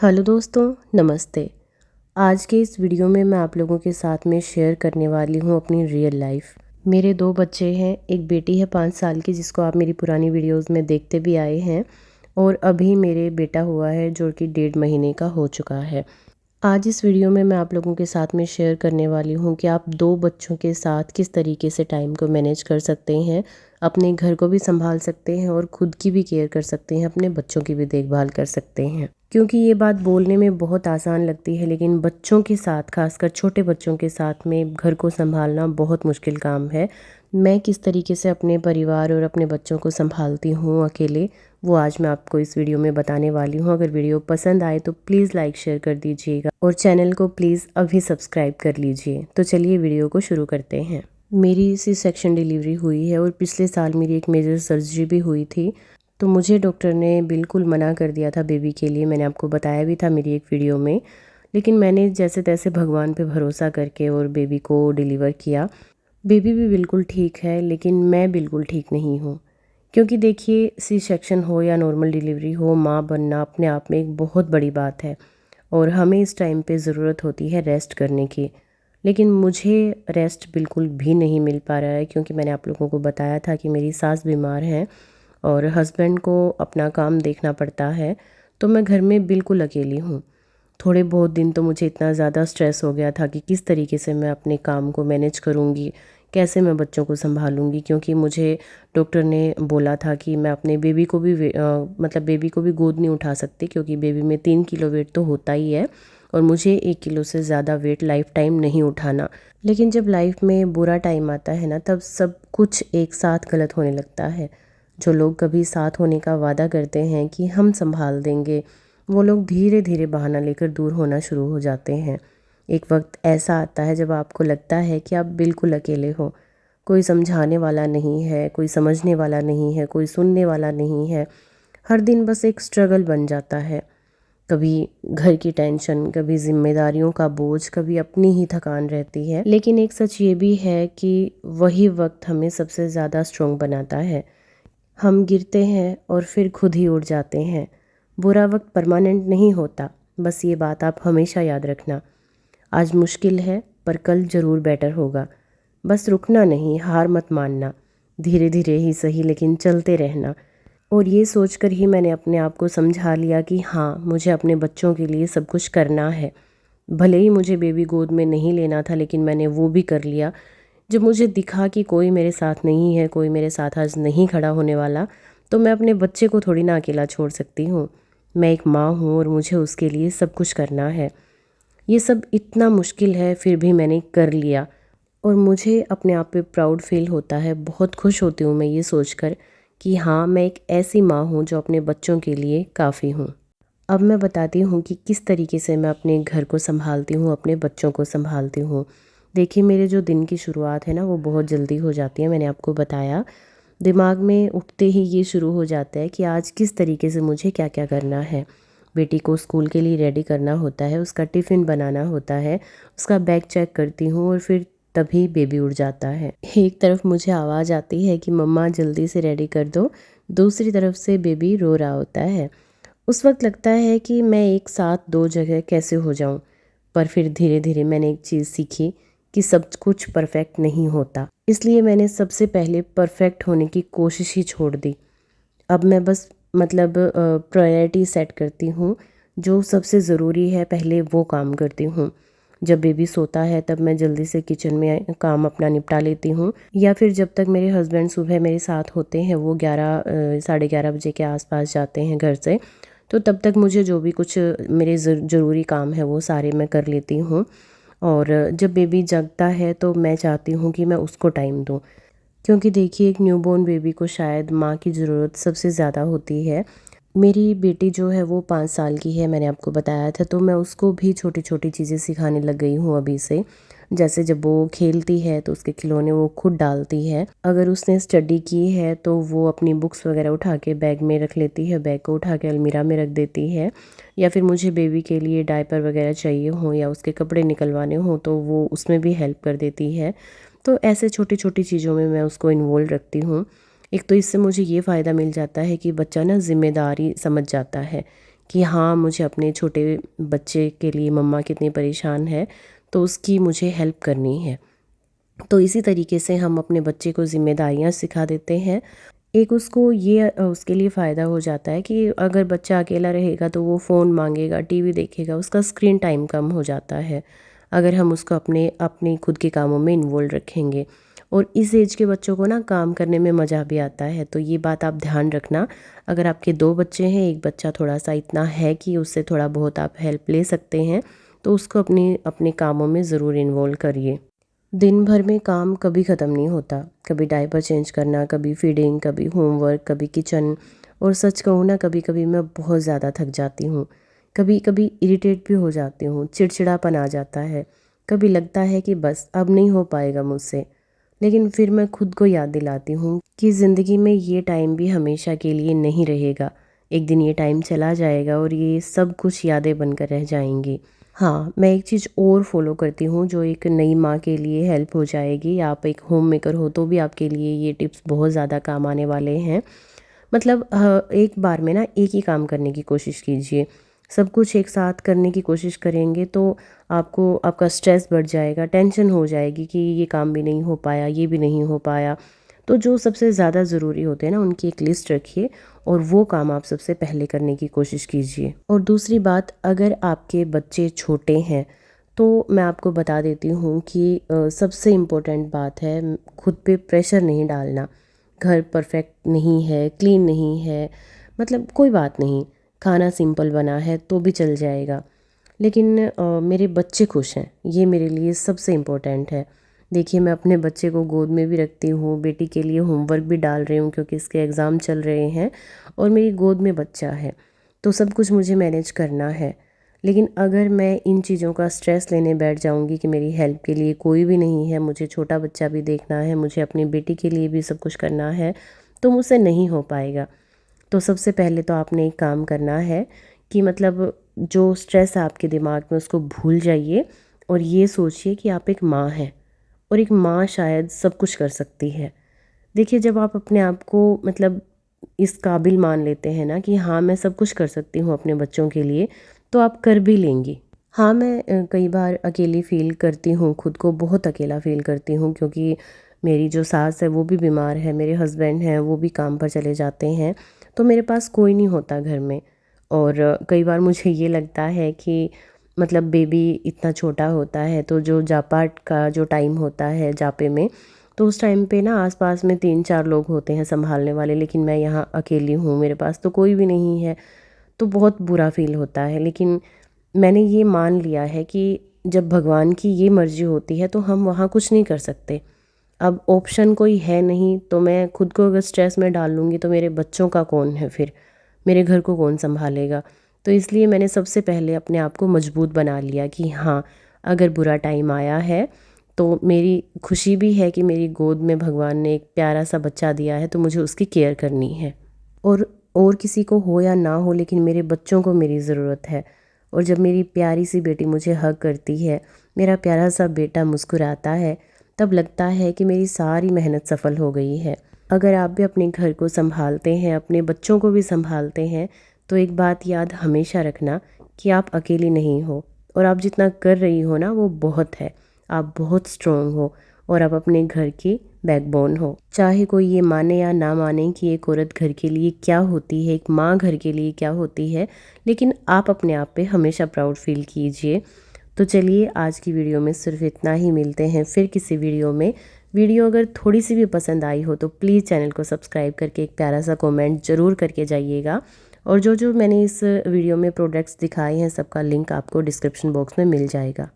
Hello दोस्तों, नमस्ते। आज के इस वीडियो में मैं आप लोगों के साथ में शेयर करने वाली हूँ अपनी रियल लाइफ। मेरे 2 बच्चे हैं, एक बेटी है 5 साल की जिसको आप मेरी पुरानी वीडियोस में देखते भी आए हैं, और अभी मेरे बेटा हुआ है जो कि 1.5 महीने का हो चुका है। आज इस वीडियो में मैं आप लोगों के साथ में शेयर करने वाली हूँ कि आप 2 बच्चों के साथ किस तरीके से टाइम को मैनेज कर सकते हैं, अपने घर को भी संभाल सकते हैं और खुद की भी केयर कर सकते हैं, अपने बच्चों की भी देखभाल कर सकते हैं। क्योंकि ये बात बोलने में बहुत आसान लगती है, लेकिन बच्चों के साथ, खासकर छोटे बच्चों के साथ में घर को संभालना बहुत मुश्किल काम है। मैं किस तरीके से अपने परिवार और अपने बच्चों को संभालती हूँ अकेले, वो आज मैं आपको इस वीडियो में बताने वाली हूँ। अगर वीडियो पसंद आए तो प्लीज़ लाइक शेयर कर दीजिएगा और चैनल को प्लीज़ अभी सब्सक्राइब कर लीजिए। तो चलिए वीडियो को शुरू करते हैं। मेरी सी सेक्शन डिलीवरी हुई है और पिछले साल मेरी एक मेजर सर्जरी भी हुई थी। तो मुझे डॉक्टर ने बिल्कुल मना कर दिया था बेबी के लिए। मैंने आपको बताया भी था मेरी एक वीडियो में, लेकिन मैंने जैसे तैसे भगवान पे भरोसा करके और बेबी को डिलीवर किया। बेबी भी बिल्कुल ठीक है, लेकिन मैं बिल्कुल ठीक नहीं हूँ। क्योंकि देखिए, सी सेक्शन हो या नॉर्मल डिलीवरी हो, माँ बनना अपने आप में एक बहुत बड़ी बात है और हमें इस टाइम पे ज़रूरत होती है रेस्ट करने की। लेकिन मुझे रेस्ट बिल्कुल भी नहीं मिल पा रहा है, क्योंकि मैंने आप लोगों को बताया था कि मेरी सास बीमार हैं और हस्बैंड को अपना काम देखना पड़ता है। तो मैं घर में बिल्कुल अकेली हूँ। थोड़े बहुत दिन तो मुझे इतना ज़्यादा स्ट्रेस हो गया था कि किस तरीके से मैं अपने काम को मैनेज करूँगी, कैसे मैं बच्चों को संभालूँगी। क्योंकि मुझे डॉक्टर ने बोला था कि मैं अपने बेबी को भी मतलब बेबी को भी गोद नहीं उठा सकती, क्योंकि बेबी में 3 किलो वेट तो होता ही है और मुझे 1 किलो से ज़्यादा वेट लाइफ टाइम नहीं उठाना। लेकिन जब लाइफ में बुरा टाइम आता है ना, तब सब कुछ एक साथ गलत होने लगता है। जो लोग कभी साथ होने का वादा करते हैं कि हम संभाल देंगे, वो लोग धीरे धीरे बहाना लेकर दूर होना शुरू हो जाते हैं। एक वक्त ऐसा आता है जब आपको लगता है कि आप बिल्कुल अकेले हो, कोई समझाने वाला नहीं है, कोई समझने वाला नहीं है, कोई सुनने वाला नहीं है। हर दिन बस एक स्ट्रगल बन जाता है। कभी घर की टेंशन, कभी जिम्मेदारियों का बोझ, कभी अपनी ही थकान रहती है। लेकिन एक सच ये भी है कि वही वक्त हमें सबसे ज़्यादा स्ट्रॉन्ग बनाता है। हम गिरते हैं और फिर खुद ही उठ जाते हैं। बुरा वक्त परमानेंट नहीं होता, बस ये बात आप हमेशा याद रखना। आज मुश्किल है पर कल ज़रूर बेटर होगा। बस रुकना नहीं, हार मत मानना। धीरे धीरे ही सही, लेकिन चलते रहना। और ये सोचकर ही मैंने अपने आप को समझा लिया कि हाँ, मुझे अपने बच्चों के लिए सब कुछ करना है। भले ही मुझे बेबी गोद में नहीं लेना था, लेकिन मैंने वो भी कर लिया। जब मुझे दिखा कि कोई मेरे साथ नहीं है, कोई मेरे साथ आज नहीं खड़ा होने वाला, तो मैं अपने बच्चे को थोड़ी ना अकेला छोड़ सकती हूँ। मैं एक माँ हूँ और मुझे उसके लिए सब कुछ करना है। ये सब इतना मुश्किल है, फिर भी मैंने कर लिया और मुझे अपने आप पे प्राउड फील होता है। बहुत खुश होती हूँ मैं ये सोचकर कि हाँ, मैं एक ऐसी माँ हूँ जो अपने बच्चों के लिए काफ़ी हूँ। अब मैं बताती हूँ कि किस तरीके से मैं अपने घर को संभालती हूँ, अपने बच्चों को संभालती हूँ। देखिए, मेरे जो दिन की शुरुआत है ना, वो बहुत जल्दी हो जाती है। मैंने आपको बताया, दिमाग में उठते ही ये शुरू हो जाता है कि आज किस तरीके से मुझे क्या क्या करना है। बेटी को स्कूल के लिए रेडी करना होता है, उसका टिफ़िन बनाना होता है, उसका बैग चेक करती हूँ और फिर तभी बेबी उठ जाता है। एक तरफ मुझे आवाज़ आती है कि मम्मा जल्दी से रेडी कर दो, दूसरी तरफ से बेबी रो रहा होता है। उस वक्त लगता है कि मैं एक साथ 2 जगह कैसे हो जाऊं। पर फिर धीरे धीरे मैंने एक चीज़ सीखी कि सब कुछ परफेक्ट नहीं होता। इसलिए मैंने सबसे पहले परफेक्ट होने की कोशिश ही छोड़ दी। अब मैं बस प्रायोरिटी सेट करती हूँ। जो सबसे ज़रूरी है पहले वो काम करती हूँ। जब बेबी सोता है तब मैं जल्दी से किचन में काम अपना निपटा लेती हूँ, या फिर जब तक मेरे हस्बैंड सुबह मेरे साथ होते हैं, वो 11 साढ़े 11 बजे के आसपास जाते हैं घर से, तो तब तक मुझे जो भी कुछ मेरे ज़रूरी काम है वो सारे मैं कर लेती हूँ। और जब बेबी जगता है तो मैं चाहती हूँ कि मैं उसको टाइम दूँ, क्योंकि देखिए, एक न्यूबॉर्न बेबी को शायद माँ की ज़रूरत सबसे ज़्यादा होती है। मेरी बेटी जो है वो 5 साल की है, मैंने आपको बताया था, तो मैं उसको भी छोटी छोटी चीज़ें सिखाने लग गई हूँ अभी से। जैसे जब वो खेलती है तो उसके खिलौने वो खुद डालती है। अगर उसने स्टडी की है तो वो अपनी बुक्स वगैरह उठा के बैग में रख लेती है, बैग को उठा के अलमीरा में रख देती है। या फिर मुझे बेबी के लिए डायपर वगैरह चाहिए हो या उसके कपड़े निकलवाने हों तो वो उसमें भी हेल्प कर देती है। तो ऐसे छोटी छोटी चीज़ों में मैं उसको इन्वॉल्व रखती हूँ। एक तो इससे मुझे ये फ़ायदा मिल जाता है कि बच्चा ना ज़िम्मेदारी समझ जाता है कि हाँ, मुझे अपने छोटे बच्चे के लिए मम्मा कितनी परेशान है, तो उसकी मुझे हेल्प करनी है। तो इसी तरीके से हम अपने बच्चे को ज़िम्मेदारियाँ सिखा देते हैं। एक उसको ये उसके लिए फ़ायदा हो जाता है कि अगर बच्चा अकेला रहेगा तो वो फ़ोन मांगेगा, टीवी देखेगा, उसका स्क्रीन टाइम कम हो जाता है अगर हम उसको अपने अपने खुद के कामों में इन्वॉल्व रखेंगे। और इस एज के बच्चों को ना काम करने में मज़ा भी आता है, तो ये बात आप ध्यान रखना। अगर आपके 2 बच्चे हैं, एक बच्चा थोड़ा-सा इतना है कि उससे थोड़ा बहुत आप हेल्प ले सकते हैं, तो उसको अपने अपने कामों में ज़रूर इन्वॉल्व करिए। दिन भर में काम कभी ख़त्म नहीं होता। कभी डायपर चेंज करना, कभी फीडिंग, कभी होमवर्क, कभी किचन। और सच कहूँ ना, कभी-कभी मैं बहुत ज़्यादा थक जाती हूँ। कभी-कभी इरिटेट भी हो जाती हूँ, चिड़चिड़ापन आ जाता है। कभी लगता है कि बस अब नहीं हो पाएगा मुझसे। लेकिन फिर मैं खुद को याद दिलाती हूँ कि ज़िंदगी में ये टाइम भी हमेशा के लिए नहीं रहेगा। एक दिन ये टाइम चला जाएगा और ये सब कुछ यादें बनकर रह जाएँगी। हाँ, मैं एक चीज़ और फ़ॉलो करती हूँ जो एक नई माँ के लिए हेल्प हो जाएगी। आप एक होम मेकर हो तो भी आपके लिए ये टिप्स बहुत ज़्यादा काम आने वाले हैं। मतलब एक बार में ना एक ही काम करने की कोशिश कीजिए। सब कुछ एक साथ करने की कोशिश करेंगे तो आपको आपका स्ट्रेस बढ़ जाएगा, टेंशन हो जाएगी कि ये काम भी नहीं हो पाया, ये भी नहीं हो पाया। तो जो सबसे ज़्यादा ज़रूरी होते हैं ना, उनकी एक लिस्ट रखिए और वो काम आप सबसे पहले करने की कोशिश कीजिए। और दूसरी बात, अगर आपके बच्चे छोटे हैं तो मैं आपको बता देती हूँ कि सबसे इम्पोर्टेंट बात है खुद पे प्रेशर नहीं डालना। घर परफेक्ट नहीं है, क्लीन नहीं है, मतलब कोई बात नहीं, खाना सिंपल बना है तो भी चल जाएगा। लेकिन मेरे बच्चे खुश हैं, ये मेरे लिए सबसे इम्पोर्टेंट है। देखिए, मैं अपने बच्चे को गोद में भी रखती हूँ, बेटी के लिए होमवर्क भी डाल रही हूँ क्योंकि इसके एग्ज़ाम चल रहे हैं और मेरी गोद में बच्चा है, तो सब कुछ मुझे मैनेज करना है। लेकिन अगर मैं इन चीज़ों का स्ट्रेस लेने बैठ जाऊँगी कि मेरी हेल्प के लिए कोई भी नहीं है, मुझे छोटा बच्चा भी देखना है, मुझे अपनी बेटी के लिए भी सब कुछ करना है, तो मुझसे नहीं हो पाएगा। तो सबसे पहले तो आपने एक काम करना है कि मतलब जो स्ट्रेस है आपके दिमाग में उसको भूल जाइए और ये सोचिए कि आप एक माँ हैं और एक माँ शायद सब कुछ कर सकती है। देखिए, जब आप अपने आप को मतलब इस काबिल मान लेते हैं ना कि हाँ, मैं सब कुछ कर सकती हूँ अपने बच्चों के लिए, तो आप कर भी लेंगी। हाँ, मैं कई बार अकेली फ़ील करती हूँ, खुद को बहुत अकेला फ़ील करती हूँ क्योंकि मेरी जो सास है वो भी बीमार है, मेरे हस्बैंड हैं वो भी काम पर चले जाते हैं, तो मेरे पास कोई नहीं होता घर में। और कई बार मुझे ये लगता है कि मतलब बेबी इतना छोटा होता है तो जो जापाट का जो टाइम होता है जापे में, तो उस टाइम पे ना आसपास में 3-4 लोग होते हैं संभालने वाले, लेकिन मैं यहाँ अकेली हूँ, मेरे पास तो कोई भी नहीं है, तो बहुत बुरा फ़ील होता है। लेकिन मैंने ये मान लिया है कि जब भगवान की ये मर्ज़ी होती है तो हम वहाँ कुछ नहीं कर सकते। अब ऑप्शन कोई है नहीं, तो मैं खुद को अगर स्ट्रेस में डाल लूँगी तो मेरे बच्चों का कौन है फिर? मेरे घर को कौन सँभालेगा? तो इसलिए मैंने सबसे पहले अपने आप को मजबूत बना लिया कि हाँ, अगर बुरा टाइम आया है तो मेरी खुशी भी है कि मेरी गोद में भगवान ने एक प्यारा-सा बच्चा दिया है, तो मुझे उसकी केयर करनी है। और किसी को हो या ना हो, लेकिन मेरे बच्चों को मेरी ज़रूरत है। और जब मेरी प्यारी सी बेटी मुझे हग करती है, मेरा प्यारा सा बेटा मुस्कुराता है, तब लगता है कि मेरी सारी मेहनत सफल हो गई है। अगर आप भी अपने घर को संभालते हैं, अपने बच्चों को भी संभालते हैं, तो एक बात याद हमेशा रखना कि आप अकेली नहीं हो और आप जितना कर रही हो ना वो बहुत है। आप बहुत स्ट्रॉन्ग हो और आप अपने घर की बैकबोन हो। चाहे कोई ये माने या ना माने कि एक औरत घर के लिए क्या होती है, एक माँ घर के लिए क्या होती है, लेकिन आप अपने आप पे हमेशा प्राउड फील कीजिए। तो चलिए, आज की वीडियो में सिर्फ इतना ही। मिलते हैं फिर किसी वीडियो में। वीडियो अगर थोड़ी सी भी पसंद आई हो तो प्लीज़ चैनल को सब्सक्राइब करके एक प्यारा सा कमेंट ज़रूर करके जाइएगा। और जो जो मैंने इस वीडियो में प्रोडक्ट्स दिखाए हैं सबका लिंक आपको डिस्क्रिप्शन बॉक्स में मिल जाएगा।